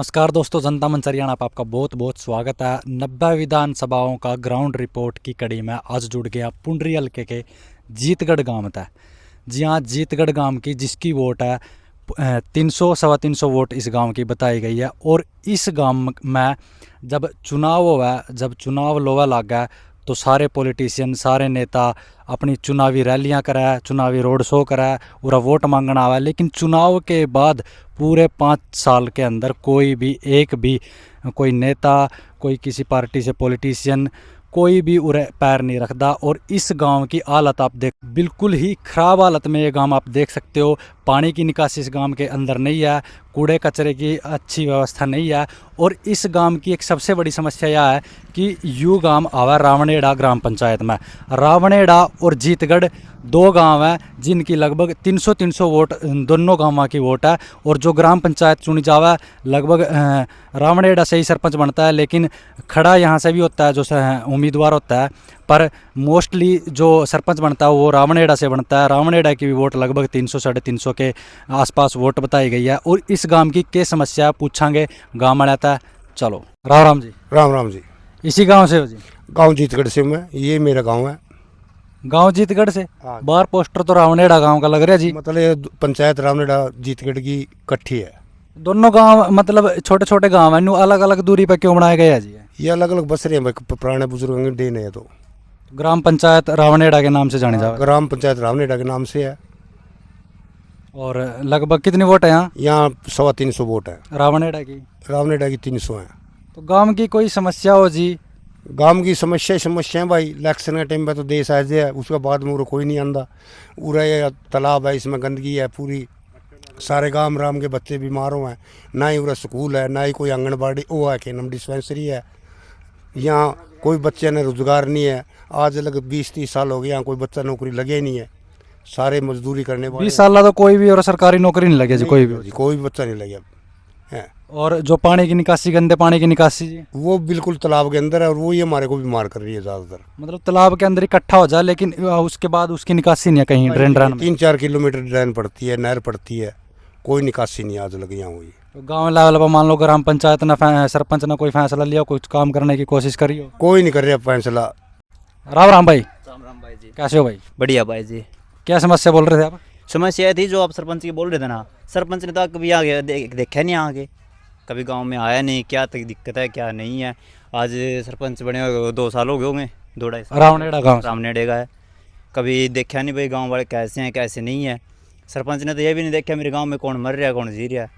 नमस्कार दोस्तों, जनता मंच हरियाणा पर आपका बहुत बहुत स्वागत है। 90 विधानसभाओं का ग्राउंड रिपोर्ट की कड़ी में आज जुड़ गया पुंडरी हल्के के जीतगढ़ गांव तक। जी हाँ, जीतगढ़ गांव की जिसकी वोट है 300 सवा 300 वोट इस गांव की बताई गई है। और इस गांव में जब चुनाव हुआ, जब चुनाव लोवा लग गया तो सारे पॉलिटिशियन, सारे नेता अपनी चुनावी रैलियां कराए, चुनावी रोड शो कराए और वोट मांगना आवा। लेकिन चुनाव के बाद पूरे 5 साल के अंदर कोई भी एक भी कोई नेता, कोई किसी पार्टी से पॉलिटिशियन कोई भी उरे पैर नहीं रखता। और इस गांव की हालत आप देख, बिल्कुल ही ख़राब हालत में ये गांव आप देख सकते हो। पानी की निकासी इस गांव के अंदर नहीं है, कूड़े कचरे की अच्छी व्यवस्था नहीं है। और इस गांव की एक सबसे बड़ी समस्या यह है कि यू गांव आवा रावणेड़ा ग्राम पंचायत में। रावणेड़ा और जीतगढ़ दो गांव हैं जिनकी लगभग 300 वोट दोनों गांवों की वोट है। और जो ग्राम पंचायत चुनी जावा लगभग रावणेड़ा से ही सरपंच बनता है, लेकिन खड़ा यहाँ से भी होता है जो उम्मीदवार होता है, पर मोस्टली जो सरपंच बनता है वो रावणेड़ा से बनता है। रावणेड़ा की भी वोट लगभग 300 साढ़े 300 के आसपास वोट बताई गई है। और इस गांव की क्या समस्या पूछांगे गांव में रहता है। चलो, राम राम जी। राम राम जी। इसी गांव से हो जी? गांव जीतगढ़ से मैं, ये मेरा गांव है। गांव जीतगढ़ से? हाँ। बाहर पोस्टर तो रावणेड़ा गांव का लग रहा है जी। मतलब ये पंचायत रावनेड़ा जीतगढ़ की इकट्ठी है। दोनों गांव मतलब छोटे छोटे गांव हैं, अलग अलग दूरी पे क्यों बनाया गया है जी? ये अलग अलग बस रहे हैं भाई, पुराने बुजुर्गों के देन है। तो ग्राम पंचायत रावणेड़ा के नाम से जाने जाओ। ग्राम पंचायत रावनेड़ा के नाम से है। और लगभग कितनी वोट है यहाँ? यहाँ 325 वोट है। रावणेड़ा की? रावनेड़ा की 300 है। तो गांव की कोई समस्या हो जी? गांव की समस्या भाई, इलेक्शन के टाइम पे तो देश आज है, उसके बाद में कोई नहीं आंदा। पूरा ये तालाब है, इसमें गंदगी है पूरी। सारे गांव राम के बच्चे बीमार हुए हैं। ना ही पूरा स्कूल है, ना ही कोई आंगनबाड़ी वो है कि नम डिस्पेंसरी है। यहाँ कोई बच्चे ने रोजगार नहीं है। आज लगभग 20-30 साल हो गए, यहाँ कोई बच्चा नौकरी लगे ही नहीं है। सारे मजदूरी करने वाले। 20 साल तो कोई भी और सरकारी नौकरी नहीं लगे जी, कोई भी? कोई भी बच्चा नहीं लगे है। और जो पानी की निकासी, गंदे पानी की निकासी जी, वो बिल्कुल तालाब के अंदर है और वो ही हमारे को बीमार कर रही है ज़्यादातर। मतलब तालाब के अंदर इकट्ठा हो जाए, लेकिन उसके बाद उसकी निकासी नहीं है कहीं ड्रेन में? 3-4 किलोमीटर ड्रेन पड़ती है, नहर पड़ती है, कोई निकासी नहीं आज लग यहाँ हुई। तो गाँव लेवल पर मान लो ग्राम पंचायत ने, सरपंच ने कोई फैसला लिया, कुछ काम करने की कोशिश करी हो? कोई नहीं कर रहा फैसला। राम राम भाई। राम राम भाई जी। कैसे हो भाई? बढ़िया भाई जी। क्या समस्या बोल रहे थे आप? समस्या ये थी जो आप सरपंच की बोल रहे थे ना, सरपंच ने तो कभी आगे देखा नहीं, आगे कभी गांव में आया नहीं। क्या तक दिक्कत है क्या नहीं है। आज सरपंच बने हुए 2 साल हो गए होंगे, 2-2.5 साल। रावणेड़ा गाँव? रावणेड़ा है। कभी देखा नहीं भाई गांव वाले कैसे हैं कैसे नहीं है। सरपंच ने तो ये भी नहीं देखा मेरे गांव में कौन मर रहा है कौन जी रहा है।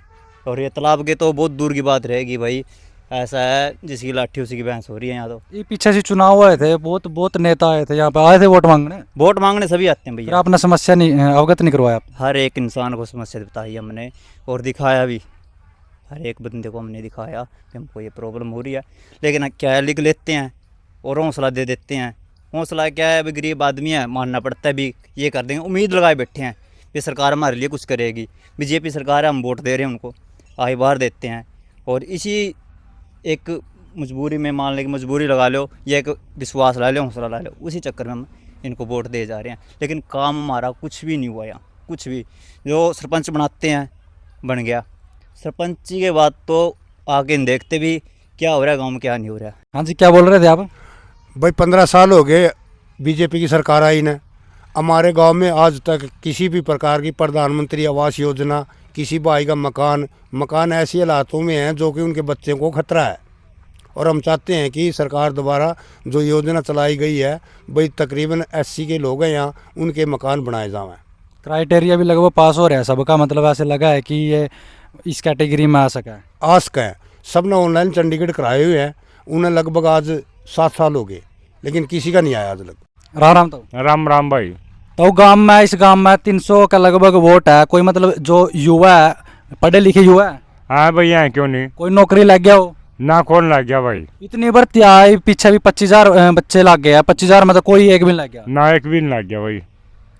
और ये तालाब के तो बहुत दूर की बात रहेगी भाई। ऐसा है जिसकी लाठी उसी की भैंस हो रही है यहाँ तो। ये पीछे से चुनाव हुए थे, बहुत बहुत नेता आए थे यहाँ पे, आए थे वोट मांगने। वोट मांगने सभी आते हैं फिर भैया। आपने समस्या नहीं अवगत नहीं करवाया? हर एक इंसान को समस्या बताई हमने और दिखाया भी। हर एक बंदे को हमने दिखाया कि हमको ये प्रॉब्लम हो रही है। लेकिन क्या है, लिख लेते हैं और हौसला दे देते हैं। हौसला क्या है, अभी गरीब आदमी है, मानना पड़ता है भी। ये कर देंगे, उम्मीद लगाए बैठे हैं ये सरकार हमारे लिए कुछ करेगी। बीजेपी सरकार है, हम वोट दे रहे हैं उनको, आए बाहर देते हैं। और इसी एक मजबूरी में, मान लें कि मजबूरी लगा लो या एक विश्वास ला लो, हौसला ला लो, उसी चक्कर में हम इनको वोट दे जा रहे हैं। लेकिन काम हमारा कुछ भी नहीं हुआ यहाँ, कुछ भी। जो सरपंच बनाते हैं बन गया, सरपंची के बाद तो आके देखते भी क्या हो रहा है गाँव में, क्या नहीं हो रहा है। हाँ जी, क्या बोल रहे थे आप? भाई 15 साल हो गए बीजेपी की सरकार आई ने। हमारे गांव में आज तक किसी भी प्रकार की प्रधानमंत्री आवास योजना, किसी भाई का मकान ऐसी हालातों में है जो कि उनके बच्चे को खतरा है। और हम चाहते हैं कि सरकार द्वारा जो योजना चलाई गई है भाई, तकरीबन 80 के लोग हैं यहाँ, उनके मकान बनाए जाएँ। क्राइटेरिया भी लगभग पास हो रहा है सबका, मतलब ऐसे लगा है कि ये इस कैटेगरी में आ सका है। आ सका है। सब ने ऑनलाइन चंडीगढ़ कराए हुए हैं, उन्हें लगभग आज 7 साल हो गए, लेकिन किसी का नहीं आया आज लग। राम राम। तो राम राम भाई। तो गांव में, इस गांव में 300 का लगभग वोट है। कोई मतलब जो युवा है, पढ़े लिखे युवा है? हाँ भैया है, क्यों नहीं। कोई नौकरी लग गया हो? ना कौन लग गया भाई। इतनी भर्ती आई, पीछे भी 25,000 बच्चे लग गए। 25,000 में तो कोई एक भी नहीं लग गया? ना एक भी नहीं लग गया भाई।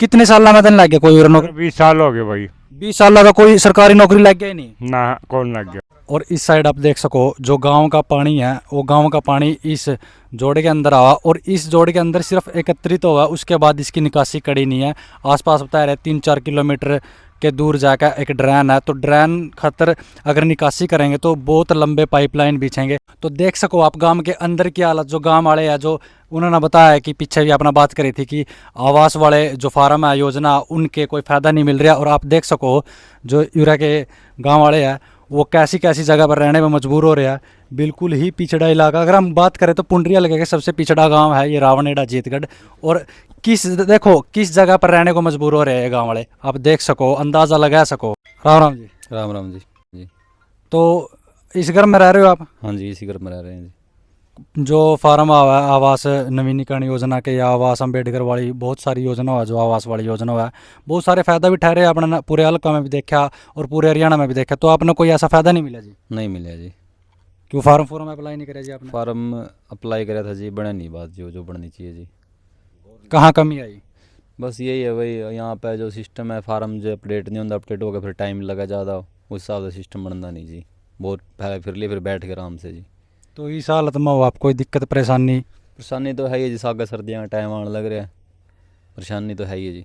कितने साल में लग गया कोई नौकरी? 20 साल हो गए भाई। 20 साल का कोई सरकारी नौकरी लग गया ही नहीं? ना कौन लग गया। और इस साइड आप देख सको जो गांव का पानी है, वो गांव का पानी इस जोड़े के अंदर आवा और इस जोड़े के अंदर सिर्फ एकत्रित होगा, उसके बाद इसकी निकासी कड़ी नहीं है। आसपास बता रहे 3-4 किलोमीटर के दूर जाकर एक ड्रेन है, तो ड्रेन खतर अगर निकासी करेंगे तो बहुत लंबे पाइपलाइन बिछेंगे। तो देख सको आप गांव के अंदर की हालत, जो गांव वाले हैं, जो उन्होंने बताया कि पीछे भी अपना बात करी थी कि आवास वाले जो फार्म है योजना, उनके कोई फ़ायदा नहीं मिल रहा। और आप देख सको जो यूरा के गांव वाले हैं वो कैसी कैसी जगह पर रहने में मजबूर हो रहे हैं। बिल्कुल ही पिछड़ा इलाका, अगर हम बात करें तो पुंडरिया लगे के सबसे पिछड़ा गांव है ये रावनेड़ा जीतगढ़। और देखो किस जगह पर रहने को मजबूर हो रहे हैं गांव वाले, आप देख सको, अंदाज़ा लगा सको। राम राम जी। राम राम जी। जी तो इस घर में रह रहे हो आप? हाँ जी, इसी घर में रह रहे हैं जी। जो फार्म आवास नवीनीकरण योजना के या आवास अम्बेडकर वाली बहुत सारी योजना है, जो आवास वाली योजना है, बहुत सारे फ़ायदा भी ठहरे अपने पूरे हल्का में भी देखा और पूरे हरियाणा में भी देखा। तो आपने कोई ऐसा फ़ायदा नहीं मिला जी? नहीं मिला जी। क्यों फार्म अप्लाई नहीं करा जी आपने? फार्म अप्लाई करा था जी, बना नहीं बात जो जो बननी चाहिए जी। कहाँ कमी आई? बस यही है भाई, यहाँ पे जो सिस्टम है फार्म जो अपडेट नहीं होता, अपडेट होगा फिर टाइम लगा ज़्यादा, उस हिसाब से सिस्टम बनता नहीं जी। बहुत पहले फिर लिए फिर बैठ के आराम से जी। तो इस हालत में हो आप कोई दिक्कत परेशानी? परेशानी तो है ही है जी, सागा सर्दियाँ का टाइम आने लग रहा है, परेशानी तो है ही है जी।